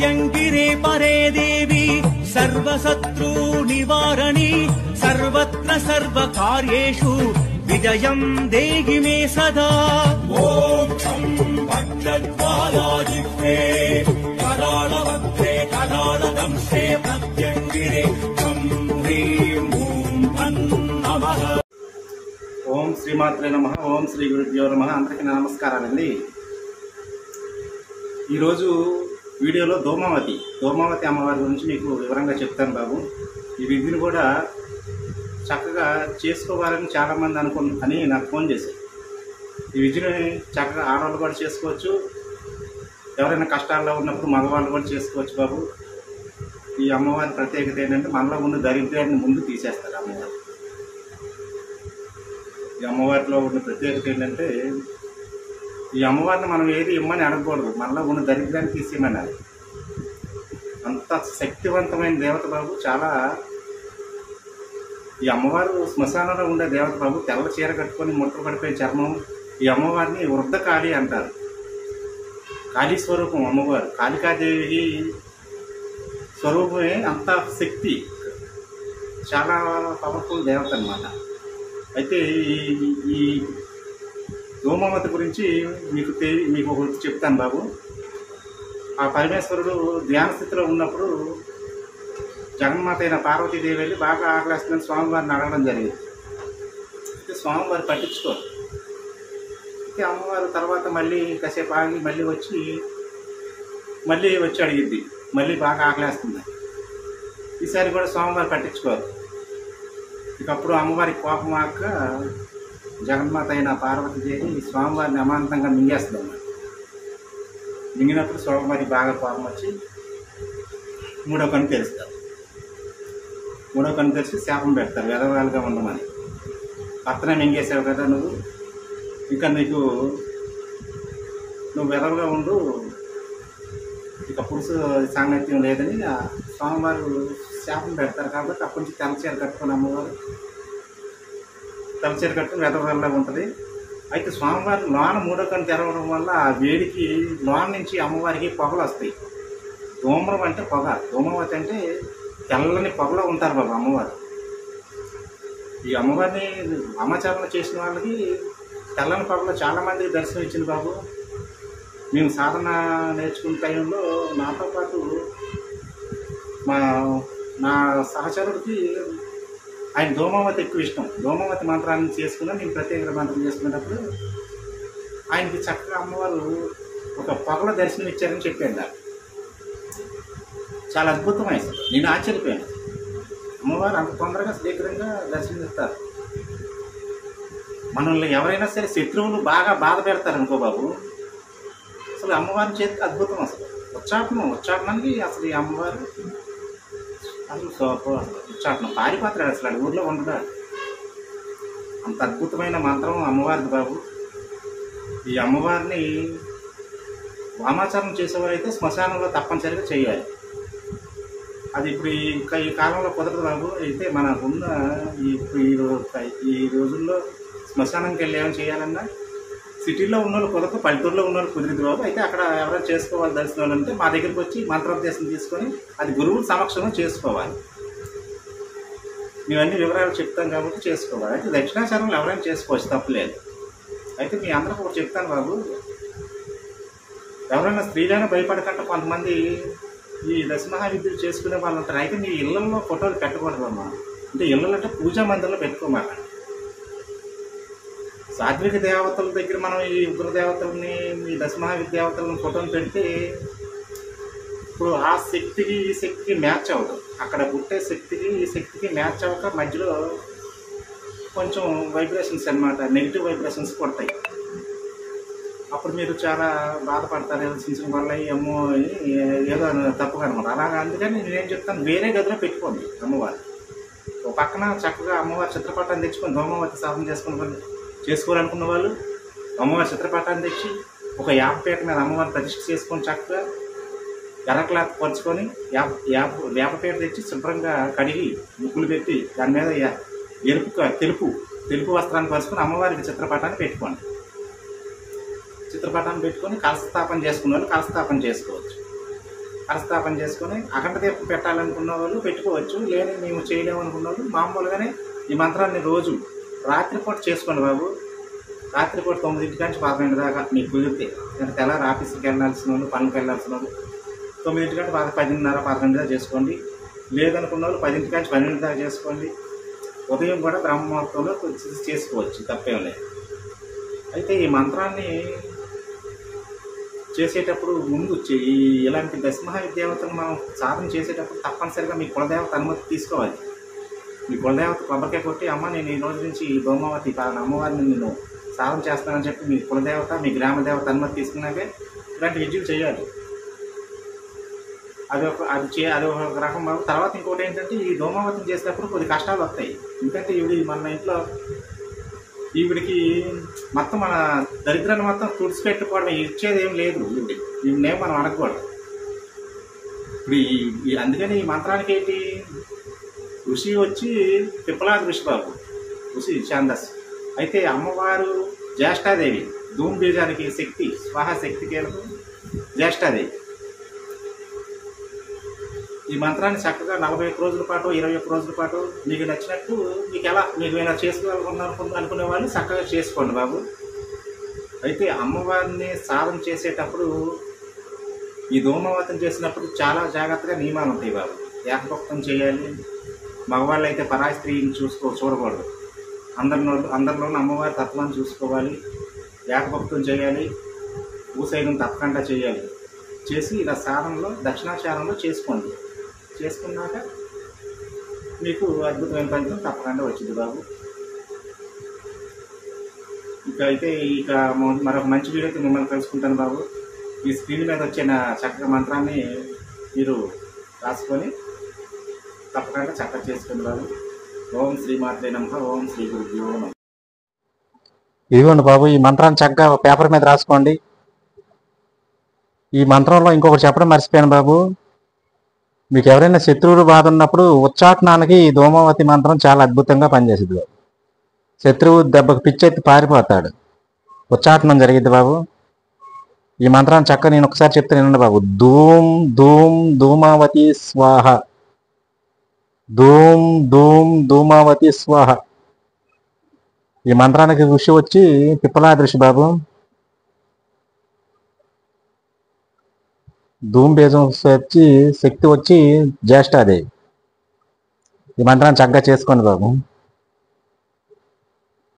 प्रत्यंगिरे परे देवी सर्वशत्रु निवारणी सर्वत्र सर्वकार्येषु विजयं देहि मे सदा। ओम शं भक्तज्वालाजिह्वे करालवक्त्रे करालदंशे प्रत्यंगिरे चं ह्रीं ॐ नमः। ఓం శ్రీమాత్రే నమః. ఓం శ్రీ గురుభ్యో నమః. అందరికీ నమస్కారాలండి. ఈరోజు వీడియోలో దోమావతి అమ్మవారి గురించి మీకు వివరంగా చెప్తాను బాబు. ఈ విధిని కూడా చక్కగా చేసుకోవాలని చాలామంది అని నాకు ఫోన్ చేశారు. ఈ విధిని చక్కగా ఆడవాళ్ళు కూడా చేసుకోవచ్చు, ఎవరైనా కష్టాల్లో ఉన్నప్పుడు మగవాళ్ళు కూడా చేసుకోవచ్చు బాబు. ఈ అమ్మవారి ప్రత్యేకత ఏంటంటే మనలో ఉన్న దరిద్రాన్ని ముందు తీసేస్తారు అమ్మవారు. ఈ అమ్మవారిలో ఉన్న ప్రత్యేకత ఏంటంటే ఈ అమ్మవారిని మనం ఏది ఇమ్మని అడగకూడదు, మనలో ఉన్న దరిద్రాన్ని తీసేయమన్నారు. అంత శక్తివంతమైన దేవత బాబు. చాలా ఈ అమ్మవారు శ్మశానంలో ఉండే దేవత బాబు. తెల్ల చీర కట్టుకొని ముట్టలు పడిపోయిన చర్మం. ఈ అమ్మవారిని వృద్ధ కాళీ అంటారు. కాళీ స్వరూపం అమ్మవారు. కాళికాదేవి స్వరూపమే. అంత శక్తి, చాలా పవర్ఫుల్ దేవత అన్నమాట. అయితే ఈ దోమావతి గురించి మీకు ఒకటి చెప్తాను బాబు. ఆ పరమేశ్వరుడు ధ్యాన స్థితిలో ఉన్నప్పుడు జగన్మాత అయిన పార్వతీదేవి వెళ్ళి బాగా ఆకలిస్తుందని స్వామివారిని అడగడం జరిగింది. అయితే స్వామివారు పట్టించుకోరు. అయితే అమ్మవారు తర్వాత మళ్ళీ కాసేపు ఆగి మళ్ళీ వచ్చి అడిగింది, మళ్ళీ బాగా ఆకలిస్తుంది. ఈసారి కూడా స్వామివారు పట్టించుకోరు. ఇకప్పుడు అమ్మవారి కోపం ఆక జగన్మాత అయిన పార్వతీదేవి స్వామివారిని అమాంతంగా మింగేస్తుంది అన్నమాట. మింగినప్పుడు స్వామివారి బాగా కోపం వచ్చి మూడో కన్ను తెరుస్తారు. మూడో కన్ను తెరిచి శాపం పెడతారు, వెధవాలుగా ఉండమని. పక్కన మింగేసావు కదా నువ్వు, ఇంకా నువ్వు వెధవగా ఉండు, ఇక పురుషు సాంగత్యం లేదని స్వామివారు శాపం పెడతారు. కాబట్టి అప్పటి నుంచి తెల్లచీర కట్టుకుని అమ్మవారు తెల్లచీర కట్టుకుని వెధవల్లా ఉంటుంది. అయితే స్వామివారి లోన మూడో కన్ను తెరవడం వల్ల ఆ వేడికి లోన నుంచి అమ్మవారికి పొగలు వస్తాయి. దోమరం అంటే పొగ, దోమావతి అంటే తెల్లని పొగలో ఉంటారు బాబు అమ్మవారు. ఈ అమ్మవారిని వామాచారణ చేసిన వాళ్ళకి తెల్లని పొగలో చాలామందికి దర్శనం ఇచ్చింది బాబు. మేము సాధన నేర్చుకునే టైంలో నాతో పాటు నా సహచరుడికి ఆయన దోమావతి ఎక్కువ ఇష్టం. దోమావతి మంత్రాన్ని చేసుకున్నా, నేను ప్రత్యేక మంత్రం చేసుకునేటప్పుడు ఆయనకి చక్కగా అమ్మవారు ఒక పొగల దర్శనం ఇచ్చారని చెప్పాను. నాకు చాలా అద్భుతమైంది. నేను ఆశ్చర్యపోయాను. అమ్మవారు అంత తొందరగా శీఘ్రంగా దర్శనం ఇస్తారు. మనల్ని ఎవరైనా సరే శత్రువులు బాగా బాధ పెడతారు అనుకో బాబు, అసలు అమ్మవారి చేతి అద్భుతం. అసలు ఉచ్చాటనానికి అసలు ఈ అమ్మవారు అసలు ఉచ్చాటనం పారిపోతాడు. అసలు ఊర్లో ఉండడా. అంత అద్భుతమైన మంత్రం అమ్మవారిది బాబు. ఈ అమ్మవారిని వామాచారం చేసేవారైతే శ్మశానంలో తప్పనిసరిగా చేయాలి. అది ఇప్పుడు ఈ కాలంలో కుదరదు బాబు. అయితే మనకున్న ఈ రోజుల్లో శ్మశానంకి వెళ్ళి ఏమైనా చేయాలన్నా సిటీలో ఉన్నోళ్ళు కుదరదు, పల్లెటూరులో ఉన్నోళ్ళు కుదిరింది బాబు. అయితే అక్కడ ఎవరైనా చేసుకోవాలి దర్శనాలంటే మా దగ్గరికి వచ్చి మంత్రోపదేశం తీసుకొని అది గురువుల సమక్షంలో చేసుకోవాలి. మేమన్నీ వివరాలు చెప్తాం కాబట్టి చేసుకోవాలి. అయితే దక్షిణాచారంలో ఎవరైనా చేసుకోవచ్చు, తప్పలేదు. అయితే మీ అందరికీ ఒకటి చెప్తాను బాబు. ఎవరైనా స్త్రీలైనా భయపడకుండా కొంతమంది ఈ దశమహావిద్యలు చేసుకునే వాళ్ళు ఉంటారు. అయితే మీ ఇళ్లలో ఫోటోలు పెట్టకూడదు అమ్మా. అంటే ఇళ్ళలో అంటే పూజా మందిరంలో పెట్టుకోమాట. సాత్విక దేవతల దగ్గర మనం ఈ ఉగ్రదేవతల్ని, ఈ దశమహావిద్యావతలను ఫోటోలు పెడితే ఇప్పుడు ఆ శక్తికి ఈ శక్తికి మ్యాచ్ అవ్వదు. అక్కడ పుట్టే శక్తికి ఈ శక్తికి మ్యాచ్ అవ్వక మధ్యలో కొంచెం వైబ్రేషన్స్ అన్నమాట, నెగిటివ్ వైబ్రేషన్స్ పడతాయి. అప్పుడు మీరు చాలా బాధపడతారు. ఏదో వల్ల ఏమో ఏదో తప్పుగా అనమాట. అలాగా అందుకని నేనేం చెప్తాను, వేరే గదిలో పెట్టుకోండి అమ్మవారు. ఒక పక్కన చక్కగా అమ్మవారి చిత్రపటాన్ని తెచ్చుకొని దోమావతి సాధన చేసుకోవాలనుకున్న వాళ్ళు అమ్మవారి చిత్రపటాన్ని తెచ్చి ఒక యాపపేట మీద అమ్మవారిని ప్రతిష్ఠ చేసుకొని చక్కగా ఎర్ర క్లాత్ పరుచుకొని వేపపేట తెచ్చి శుభ్రంగా కడిగి ముగ్గులు పెట్టి దాని మీద తెలుపు వస్త్రాన్ని పరుచుకొని అమ్మవారికి చిత్రపటాన్ని పెట్టుకోండి. చిత్రపటాన్ని పెట్టుకొని కలస్థాపన చేసుకున్న వాళ్ళు కలస్థాపన చేసుకోవచ్చు. కలస్థాపన చేసుకొని అఖండ దీపం పెట్టాలనుకున్న వాళ్ళు పెట్టుకోవచ్చు. లేదు మేము చేయలేము అనుకున్న వాళ్ళు మామూలుగానే ఈ మంత్రాన్ని రోజు రాత్రిపూట చేసుకోండి బాబు. రాత్రిపూట 9 నుంచి 12 దాకా మీకు కుదిరితే. అంటే తెల్లారి ఆఫీస్కి వెళ్ళాల్సిన వాళ్ళు, పనులకు వెళ్ళాల్సిన వాళ్ళు 9 నుంచి 10:30, 11 దాకా చేసుకోండి. లేదనుకున్న వాళ్ళు 10 నుంచి 12 దాకా చేసుకోండి. ఉదయం కూడా బ్రహ్మముహూర్తంలో చేసుకోవచ్చు, తప్పేం లేదు. అయితే ఈ మంత్రాన్ని చేసేటప్పుడు ముందు ఇలాంటి దశమహావిద్యావతను మనం సాధన చేసేటప్పుడు తప్పనిసరిగా మీ కులదేవత అనుమతి తీసుకోవాలి. మీ కులదేవత కొబ్బరికాయ కొట్టి, అమ్మ నేను ఈ రోజు నుంచి ఈ దోమావతి అమ్మవారిని నేను సాధన చేస్తానని చెప్పి మీ కులదేవత, మీ గ్రామ దేవత అనుమతి తీసుకున్నాకే ఇలాంటి విద్యలు చేయాలి. అది ఒక రకం బాబు. తర్వాత ఇంకోటి ఏంటంటే ఈ దోమావతిని చేసేటప్పుడు కొద్ది కష్టాలు వస్తాయి. ఎందుకంటే మన ఇంట్లో ఈవిడికి మొత్తం మన దరిద్రాన్ని మొత్తం తుడిచిపెట్టుకోవడం, ఇచ్చేది ఏం లేదు. ఈవిడేం మనం అడగకూడదు. ఇప్పుడు అందుకని ఈ మంత్రానికి ఏంటి, ఋషి వచ్చి పిప్పలాది ఋషి బాబు, ఋషి ఛాందస్. అయితే అమ్మవారు జ్యేష్ఠాదేవి, ధూమ్ బీజానికి శక్తి, స్వాహ శక్తి కీలకు జ్యేష్ఠాదేవి. ఈ మంత్రాన్ని చక్కగా 41 రోజుల పాటు, 21 రోజుల పాటు మీకు నచ్చినట్టు మీకు ఏమైనా చేసుకోవాలనుకునే వాళ్ళు చక్కగా చేసుకోండి బాబు. అయితే అమ్మవారిని సాధన చేసేటప్పుడు ఈ దోమావతిని చేసినప్పుడు చాలా జాగ్రత్తగా నియమాలు ఉంటాయి బాబు. ఏకభక్తం చేయాలి. మగవాళ్ళు అయితే పరాయి స్త్రీని చూడకూడదు. అందరిలోనూ అమ్మవారి తత్వాన్ని చూసుకోవాలి. ఏకభక్తం చేయాలి. భూసైనం తప్పకుండా చేయాలి. చేసి ఇలా సాధనలో దక్షిణాచారంలో చేసుకోండి. చేసుకున్నాక మీకు అద్భుతమైన ఫలితం తప్పకుండా వచ్చింది బాబు. ఇక మరొక మంచి వీడియోతో మిమ్మల్ని కలుసుకుంటాను బాబు. ఈ స్క్రీన్ మీద వచ్చిన చక్కగా మంత్రాన్ని మీరు రాసుకొని తప్పకుండా చక్కగా చేసుకోండి బాబు. ఓం శ్రీమాత్రే నమః. ఓం శ్రీ గురుభ్యో నమః. ఇదిగోండి బాబు, ఈ మంత్రాన్ని చక్కగా పేపర్ మీద రాసుకోండి. ఈ మంత్రంలో ఇంకొకటి చెప్పడం మర్చిపోయాను బాబు. మీకు ఎవరైనా శత్రువులు బాధ ఉన్నప్పుడు ఉచ్చాటనానికి ఈ దోమావతి మంత్రం చాలా అద్భుతంగా పనిచేసింది బాబు. శత్రువు దెబ్బకు పిచ్చెత్తి పారిపోతాడు. ఉచ్చాటనం జరిగింది బాబు. ఈ మంత్రాన్ని చక్కగా నేను ఒకసారి చెప్తే వినండి బాబు. ధూమ్ ధూమ్ ధూమావతి స్వాహ. ధూమ్ ధూమ్ ధూమావతి స్వాహ. ఈ మంత్రానికి ఋషి వచ్చి పిప్పలాది ఋషి బాబు. ధూమ్ బీజం వచ్చి శక్తి వచ్చి జ్యేష్ఠాదేవి. ఈ మంత్రాన్ని చక్కగా చేసుకోండి బాబు.